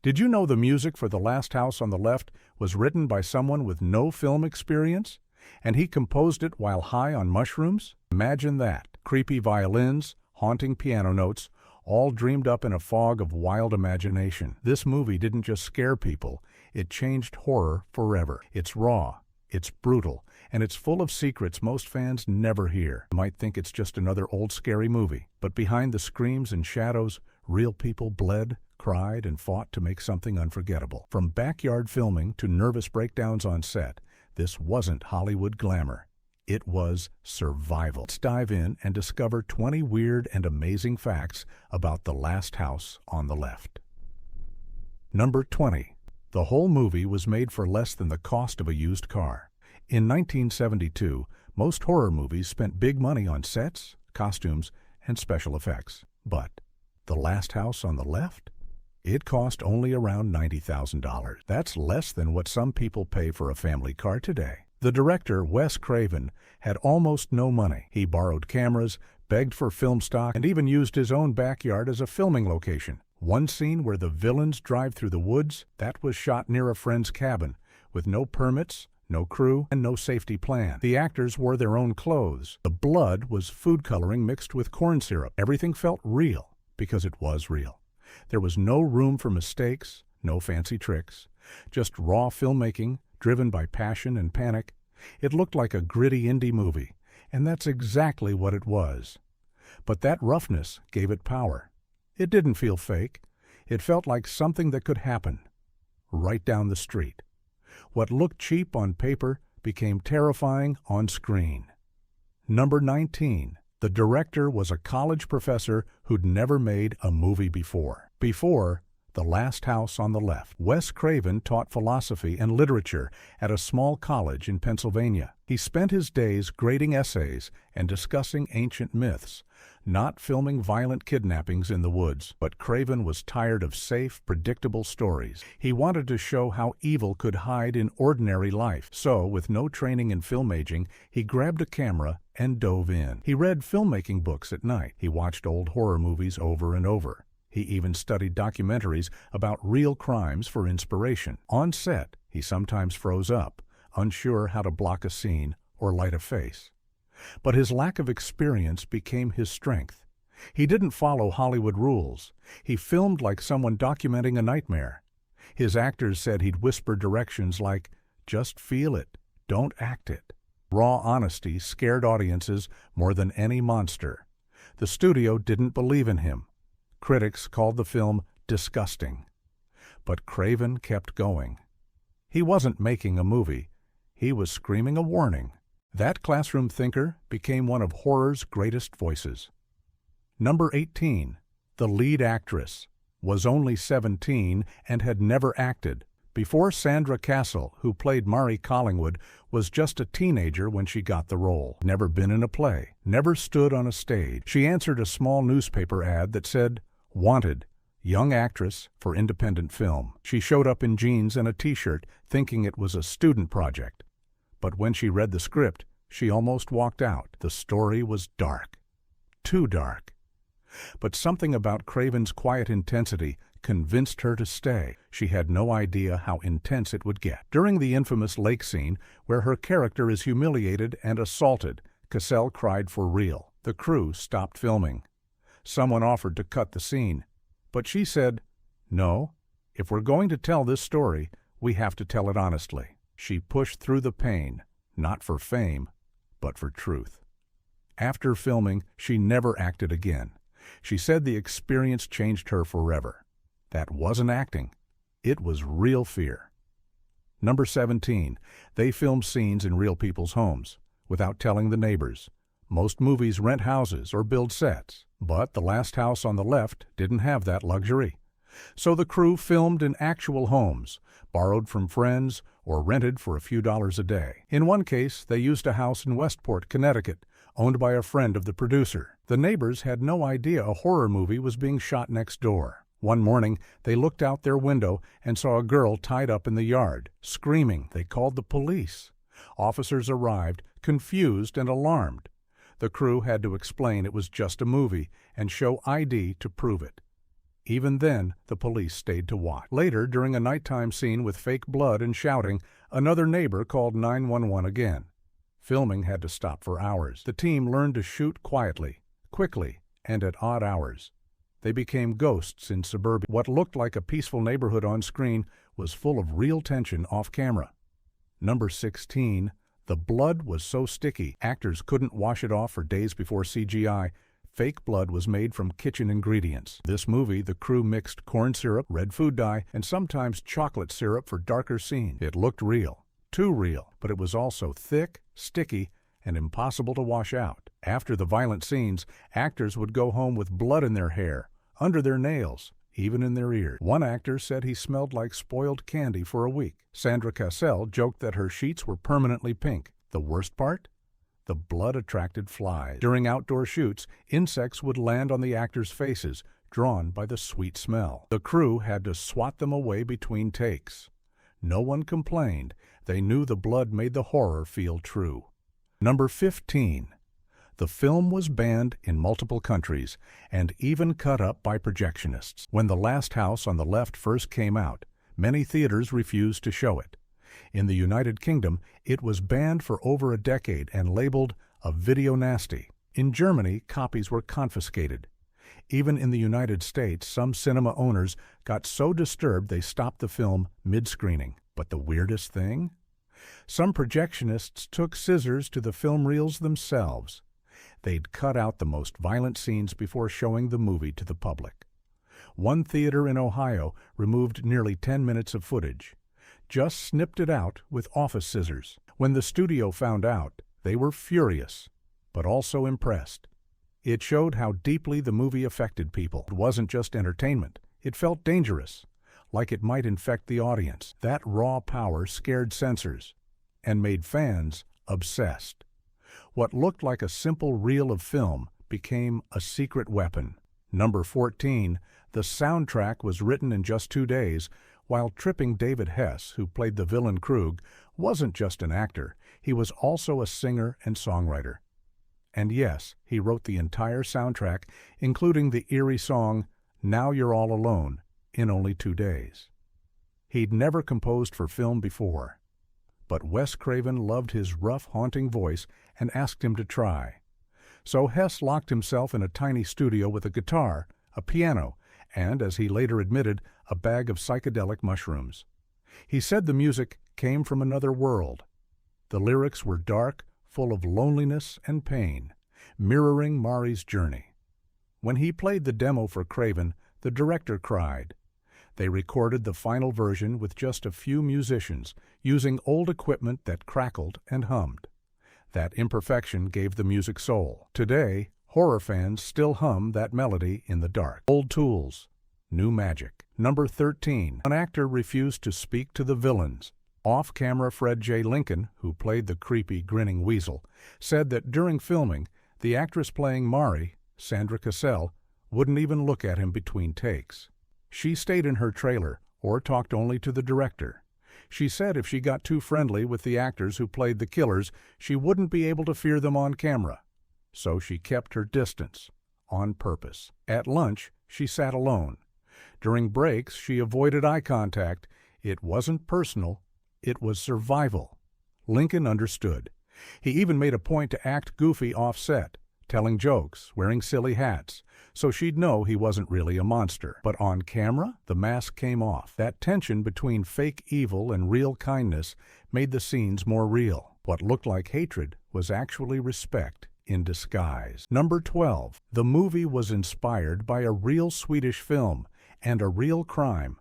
Did you know the music for The Last House on the Left was written by someone with no film experience? And he composed it while high on mushrooms? Imagine that. Creepy violins, haunting piano notes, all dreamed up in a fog of wild imagination. This movie didn't just scare people, it changed horror forever. It's raw, it's brutal, and it's full of secrets most fans never hear. You might think it's just another old scary movie, but behind the screams and shadows, real people bled, cried, and fought to make something unforgettable. From backyard filming to nervous breakdowns on set, this wasn't Hollywood glamour. It was survival. Let's dive in and discover 20 weird and amazing facts about The Last House on the Left. Number 20. The whole movie was made for less than the cost of a used car. In 1972, most horror movies spent big money on sets, costumes, and special effects. But The Last House on the Left? It cost only around $90,000. That's less than what some people pay for a family car today. The director, Wes Craven, had almost no money. He borrowed cameras, begged for film stock, and even used his own backyard as a filming location. One scene where the villains drive through the woods, that was shot near a friend's cabin, with no permits, no crew, and no safety plan. The actors wore their own clothes. The blood was food coloring mixed with corn syrup. Everything felt real, because it was real. There was no room for mistakes, no fancy tricks, just raw filmmaking driven by passion and panic. It looked like a gritty indie movie, and that's exactly what it was. But that roughness gave it power. It didn't feel fake. It felt like something that could happen, right down the street. What looked cheap on paper became terrifying on screen. Number 19. The director was a college professor who'd never made a movie before. Before The Last House on the Left, Wes Craven taught philosophy and literature at a small college in Pennsylvania. He spent his days grading essays and discussing ancient myths, not filming violent kidnappings in the woods. But Craven was tired of safe, predictable stories. He wanted to show how evil could hide in ordinary life. So, with no training in filmmaking, he grabbed a camera and dove in. He read filmmaking books at night. He watched old horror movies over and over. He even studied documentaries about real crimes for inspiration. On set, he sometimes froze up, unsure how to block a scene or light a face. But his lack of experience became his strength. He didn't follow Hollywood rules. He filmed like someone documenting a nightmare. His actors said he'd whisper directions like, "Just feel it, don't act it." Raw honesty scared audiences more than any monster. The studio didn't believe in him. Critics called the film disgusting. But Craven kept going. He wasn't making a movie. He was screaming a warning. That classroom thinker became one of horror's greatest voices. Number 18. The lead actress was only 17 and had never acted. Before Sandra Castle, who played Mari Collingwood, was just a teenager when she got the role. Never been in a play, never stood on a stage. She answered a small newspaper ad that said, "Wanted, young actress for independent film." She showed up in jeans and a t-shirt, thinking it was a student project. But when she read the script, she almost walked out. The story was dark. Too dark. But something about Craven's quiet intensity convinced her to stay. She had no idea how intense it would get. During the infamous lake scene, where her character is humiliated and assaulted, Cassell cried for real. The crew stopped filming. Someone offered to cut the scene, but she said, "No, if we're going to tell this story, we have to tell it honestly." She pushed through the pain, not for fame, but for truth. After filming, she never acted again. She said the experience changed her forever. That wasn't acting. It was real fear. Number 17. They filmed scenes in real people's homes, without telling the neighbors. Most movies rent houses or build sets, but The Last House on the Left didn't have that luxury. So the crew filmed in actual homes, borrowed from friends, or rented for a few dollars a day. In one case, they used a house in Westport, Connecticut, owned by a friend of the producer. The neighbors had no idea a horror movie was being shot next door. One morning, they looked out their window and saw a girl tied up in the yard, screaming. They called the police. Officers arrived, confused and alarmed. The crew had to explain it was just a movie and show ID to prove it. Even then, the police stayed to watch. Later, during a nighttime scene with fake blood and shouting, another neighbor called 911 again. Filming had to stop for hours. The team learned to shoot quietly, quickly, and at odd hours. They became ghosts in suburbia. What looked like a peaceful neighborhood on screen was full of real tension off camera. Number 16. The blood was so sticky, actors couldn't wash it off for days before CGI. Fake blood was made from kitchen ingredients. This movie, the crew mixed corn syrup, red food dye, and sometimes chocolate syrup for darker scenes. It looked real, too real, but it was also thick, sticky, and impossible to wash out. After the violent scenes, actors would go home with blood in their hair, under their nails, even in their ears. One actor said he smelled like spoiled candy for a week. Sandra Cassell joked that her sheets were permanently pink. The worst part? The blood attracted flies. During outdoor shoots, insects would land on the actors' faces, drawn by the sweet smell. The crew had to swat them away between takes. No one complained. They knew the blood made the horror feel true. Number 15. The film was banned in multiple countries and even cut up by projectionists. When The Last House on the Left first came out, many theaters refused to show it. In the United Kingdom, it was banned for over a decade and labeled a video nasty. In Germany, copies were confiscated. Even in the United States, some cinema owners got so disturbed they stopped the film mid-screening. But the weirdest thing? Some projectionists took scissors to the film reels themselves. They'd cut out the most violent scenes before showing the movie to the public. One theater in Ohio removed nearly 10 minutes of footage. Just snipped it out with office scissors. When the studio found out, they were furious, but also impressed. It showed how deeply the movie affected people. It wasn't just entertainment. It felt dangerous, like it might infect the audience. That raw power scared censors and made fans obsessed. What looked like a simple reel of film became a secret weapon. Number 14. The soundtrack was written in just 2 days, while tripping David Hess, who played the villain Krug, wasn't just an actor, he was also a singer and songwriter. And yes, he wrote the entire soundtrack, including the eerie song, Now You're All Alone, in only 2 days. He'd never composed for film before. But Wes Craven loved his rough, haunting voice and asked him to try. So Hess locked himself in a tiny studio with a guitar, a piano, and, as he later admitted, a bag of psychedelic mushrooms. He said the music came from another world. The lyrics were dark, full of loneliness and pain, mirroring Mari's journey. When he played the demo for Craven, the director cried. They recorded the final version with just a few musicians, using old equipment that crackled and hummed. That imperfection gave the music soul. Today, horror fans still hum that melody in the dark. Old tools, new magic. Number 13. An actor refused to speak to the villains. Off-camera Fred J. Lincoln, who played the creepy, grinning weasel, said that during filming, the actress playing Mari, Sandra Cassell, wouldn't even look at him between takes. She stayed in her trailer or talked only to the director. She said if she got too friendly with the actors who played the killers, she wouldn't be able to fear them on camera. So she kept her distance, on purpose. At lunch, she sat alone. During breaks, she avoided eye contact. It wasn't personal, it was survival. Lincoln understood. He even made a point to act goofy off-set, telling jokes, wearing silly hats, so she'd know he wasn't really a monster. But on camera, the mask came off. That tension between fake evil and real kindness made the scenes more real. What looked like hatred was actually respect in disguise. Number 12. The movie was inspired by a real Swedish film and a real crime.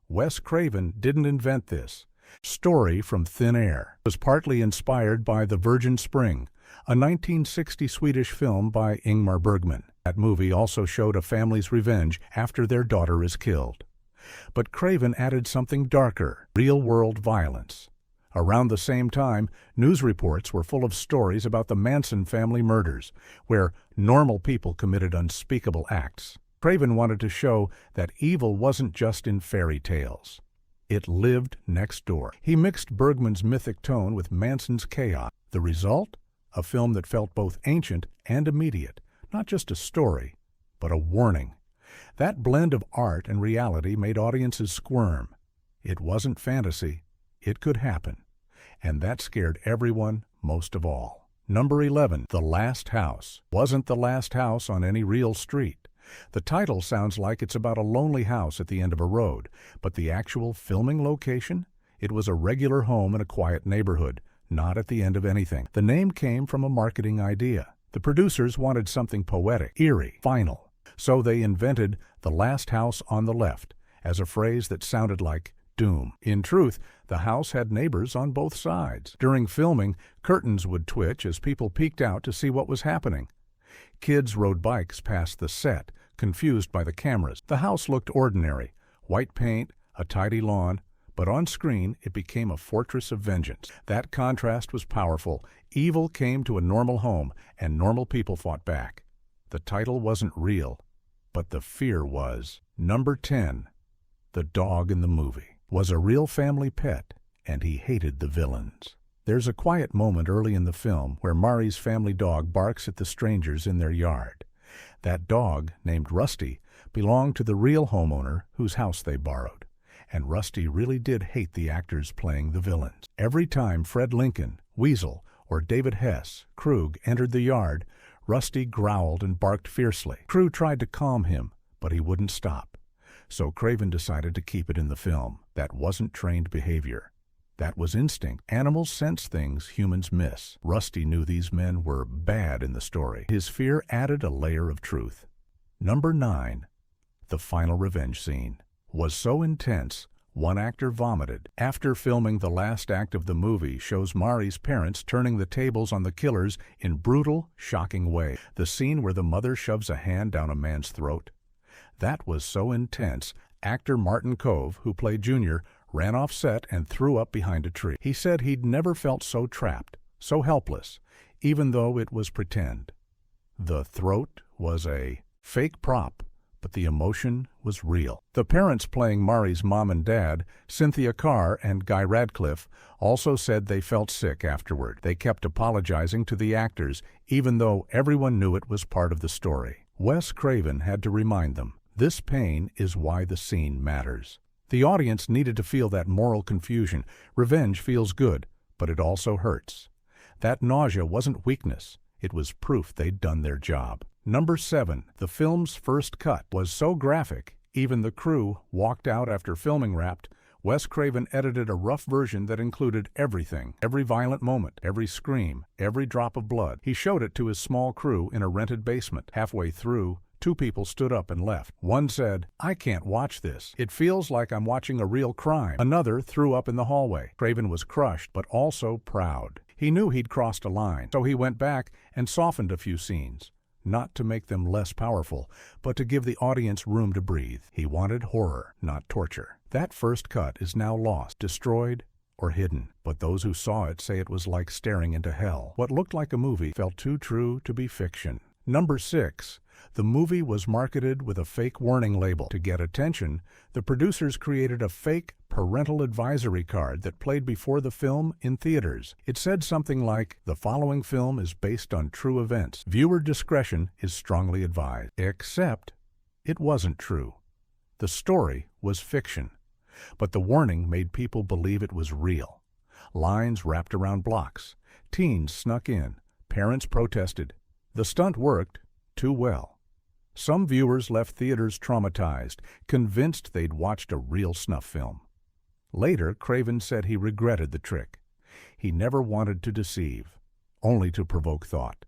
Wes Craven didn't invent this. Story from Thin Air was partly inspired by The Virgin Spring, a 1960 Swedish film by Ingmar Bergman. That movie also showed a family's revenge after their daughter is killed. But Craven added something darker, real-world violence. Around the same time, news reports were full of stories about the Manson family murders, where normal people committed unspeakable acts. Craven wanted to show that evil wasn't just in fairy tales. It lived next door. He mixed Bergman's mythic tone with Manson's chaos. The result? A film that felt both ancient and immediate. Not just a story, but a warning. That blend of art and reality made audiences squirm. It wasn't fantasy. It could happen. And that scared everyone most of all. Number 11, The Last House. Wasn't the last house on any real street. The title sounds like it's about a lonely house at the end of a road, but the actual filming location? It was a regular home in a quiet neighborhood, not at the end of anything. The name came from a marketing idea. The producers wanted something poetic, eerie, final. So they invented The Last House on the Left as a phrase that sounded like doom. In truth, the house had neighbors on both sides. During filming, curtains would twitch as people peeked out to see what was happening. Kids rode bikes past the set, confused by the cameras. The house looked ordinary, white paint, a tidy lawn, but on screen it became a fortress of vengeance. That contrast was powerful. Evil came to a normal home, and normal people fought back. The title wasn't real, but the fear was. Number 10, The Dog in the Movie. Was a real family pet, and he hated the villains. There's a quiet moment early in the film where Mari's family dog barks at the strangers in their yard. That dog, named Rusty, belonged to the real homeowner whose house they borrowed. And Rusty really did hate the actors playing the villains. Every time Fred Lincoln, Weasel, or David Hess, Krug, entered the yard, Rusty growled and barked fiercely. Crew tried to calm him, but he wouldn't stop. So Craven decided to keep it in the film. That wasn't trained behavior. That was instinct. Animals sense things humans miss. Rusty knew these men were bad in the story. His fear added a layer of truth. Number 9, The Final Revenge Scene. Was so intense, one actor vomited. After filming the last act of the movie shows Mari's parents turning the tables on the killers in brutal, shocking way. The scene where the mother shoves a hand down a man's throat. That was so intense, actor Martin Kove, who played Junior, ran off set and threw up behind a tree. He said he'd never felt so trapped, so helpless, even though it was pretend. The throat was a fake prop, but the emotion was real. The parents playing Mari's mom and dad, Cynthia Carr and Guy Radcliffe, also said they felt sick afterward. They kept apologizing to the actors, even though everyone knew it was part of the story. Wes Craven had to remind them, this pain is why the scene matters. The audience needed to feel that moral confusion. Revenge feels good, but it also hurts. That nausea wasn't weakness. It was proof they'd done their job. Number 7, the film's first cut was so graphic, even the crew walked out after filming wrapped. Wes Craven edited a rough version that included everything, every violent moment, every scream, every drop of blood. He showed it to his small crew in a rented basement. Halfway through, 2 people stood up and left. One said, "I can't watch this. It feels like I'm watching a real crime." Another threw up in the hallway. Craven was crushed, but also proud. He knew he'd crossed a line, so he went back and softened a few scenes. Not to make them less powerful, but to give the audience room to breathe. He wanted horror, not torture. That first cut is now lost, destroyed, or hidden, but those who saw it say it was like staring into hell. What looked like a movie felt too true to be fiction. Number 6. The movie was marketed with a fake warning label. To get attention, the producers created a fake parental advisory card that played before the film in theaters. It said something like, "The following film is based on true events. Viewer discretion is strongly advised." Except it wasn't true. The story was fiction, but the warning made people believe it was real. Lines wrapped around blocks. Teens snuck in. Parents protested. The stunt worked too well. Some viewers left theaters traumatized, convinced they'd watched a real snuff film. Later, Craven said he regretted the trick. He never wanted to deceive, only to provoke thought.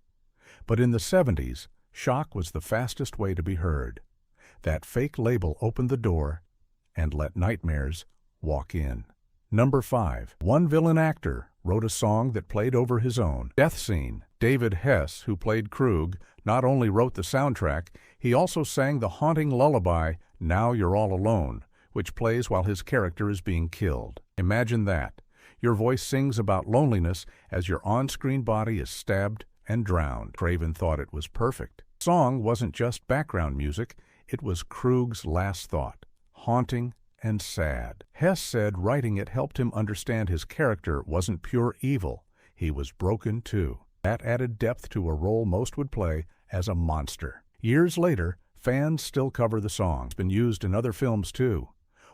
But in the 70s, shock was the fastest way to be heard. That fake label opened the door and let nightmares walk in. Number 5. One villain actor wrote a song that played over his own death scene. David Hess, who played Krug, not only wrote the soundtrack, he also sang the haunting lullaby, "Now You're All Alone," which plays while his character is being killed. Imagine that. Your voice sings about loneliness as your on-screen body is stabbed and drowned. Craven thought it was perfect. The song wasn't just background music, it was Krug's last thought, haunting and sad. Hess said writing it helped him understand his character wasn't pure evil, he was broken too. That added depth to a role most would play as a monster. Years later, Fans still cover the song. It's been used in other films too.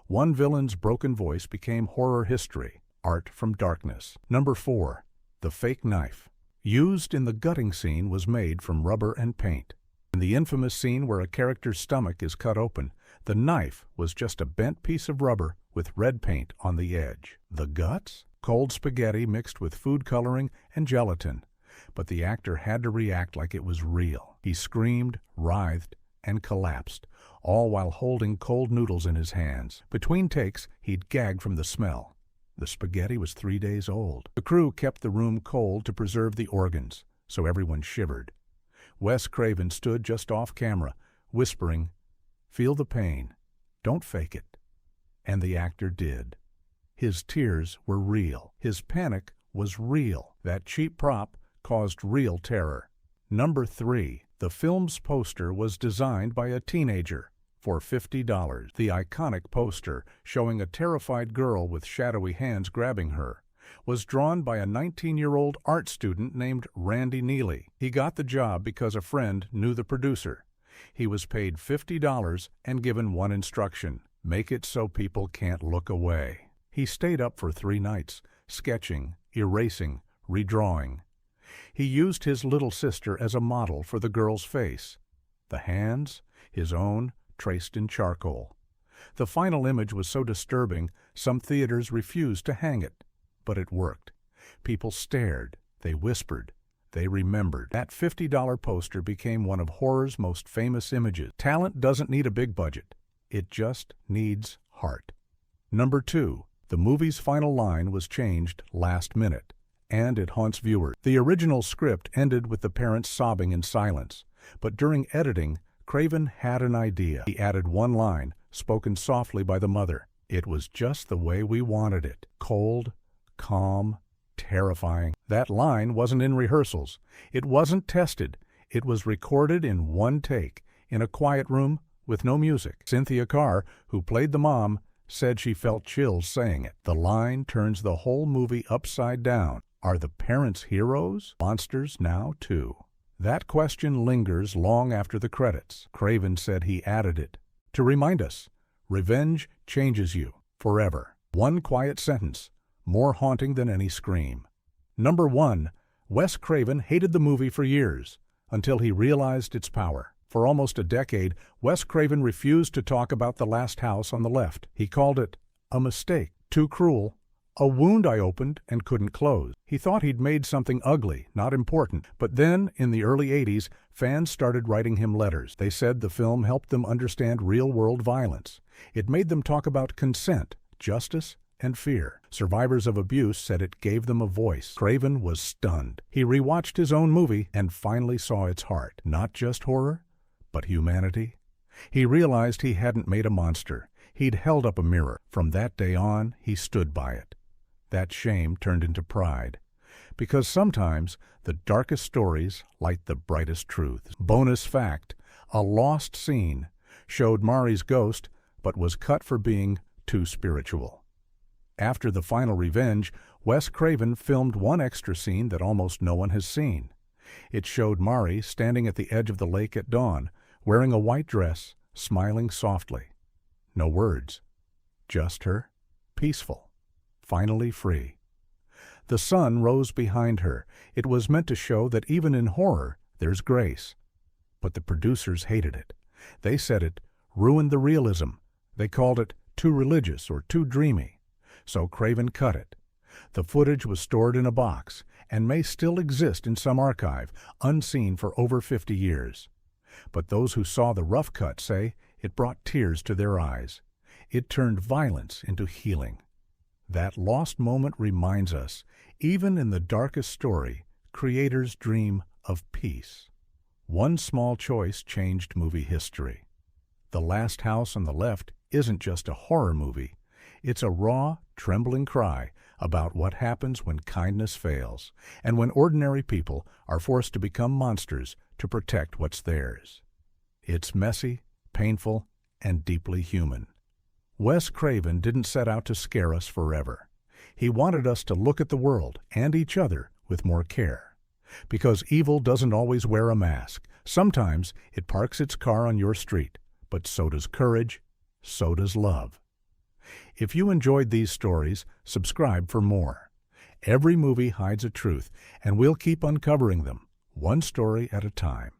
One villain's broken voice became horror history. Art from darkness. Number 4. The fake knife. Used in the gutting scene was made from rubber and paint. In the infamous scene where a character's stomach is cut open, the knife was just a bent piece of rubber with red paint on the edge. The guts? Cold spaghetti mixed with food coloring and gelatin. But the actor had to react like it was real. He screamed, writhed, and collapsed, all while holding cold noodles in his hands. Between takes, he'd gag from the smell. The spaghetti was 3 days old. The crew kept the room cold to preserve the organs, so everyone shivered. Wes Craven stood just off camera, whispering, "Feel the pain. Don't fake it." And the actor did. His tears were real. His panic was real. That cheap prop caused real terror. Number 3. The film's poster was designed by a teenager for $50. The iconic poster, showing a terrified girl with shadowy hands grabbing her, was drawn by a 19-year-old art student named Randy Neely. He got the job because a friend knew the producer. He was paid $50 and given one instruction: make it so people can't look away. He stayed up for 3 nights, sketching, erasing, redrawing. He used his little sister as a model for the girl's face. The hands, his own, traced in charcoal. The final image was so disturbing, some theaters refused to hang it. But it worked. People stared, they whispered, they remembered. That $50 poster became one of horror's most famous images. Talent doesn't need a big budget. It just needs heart. Number 2. The movie's final line was changed last minute, and it haunts viewers. The original script ended with the parents sobbing in silence, but during editing, Craven had an idea. He added one line, spoken softly by the mother. It was just the way we wanted it. Cold, calm, terrifying. That line wasn't in rehearsals. It wasn't tested. It was recorded in one take, in a quiet room with no music. Cynthia Carr, who played the mom, said she felt chills saying it. The line turns the whole movie upside down. Are the parents heroes? Monsters now, too. That question lingers long after the credits. Craven said he added it to remind us, revenge changes you forever. One quiet sentence, more haunting than any scream. Number 1. Wes Craven hated the movie for years, until he realized its power. For almost a decade, Wes Craven refused to talk about The Last House on the Left. He called it a mistake, too cruel, a wound I opened and couldn't close. He thought he'd made something ugly, not important. But then, in the early 80s, fans started writing him letters. They said the film helped them understand real-world violence. It made them talk about consent, justice, and fear. Survivors of abuse said it gave them a voice. Craven was stunned. He rewatched his own movie and finally saw its heart. Not just horror, but humanity. He realized he hadn't made a monster. He'd held up a mirror. From that day on, he stood by it. That shame turned into pride. Because sometimes the darkest stories light the brightest truths. Bonus fact, a lost scene showed Mari's ghost but was cut for being too spiritual. After the final revenge, Wes Craven filmed one extra scene that almost no one has seen. It showed Mari standing at the edge of the lake at dawn, wearing a white dress, smiling softly. No words, just her, peaceful, finally free. The sun rose behind her. It was meant to show that even in horror, there's grace. But the producers hated it. They said it ruined the realism. They called it too religious or too dreamy. So Craven cut it. The footage was stored in a box and may still exist in some archive, unseen for over 50 years. But those who saw the rough cut say it brought tears to their eyes. It turned violence into healing. That lost moment reminds us, even in the darkest story, creators dream of peace. One small choice changed movie history. The Last House on the Left isn't just a horror movie. It's a raw, trembling cry about what happens when kindness fails, and when ordinary people are forced to become monsters to protect what's theirs. It's messy, painful, and deeply human. Wes Craven didn't set out to scare us forever. He wanted us to look at the world and each other with more care. Because evil doesn't always wear a mask, Sometimes it parks its car on your street, but so does courage, so does love. If you enjoyed these stories, subscribe for more. Every movie hides a truth, and we'll keep uncovering them, one story at a time.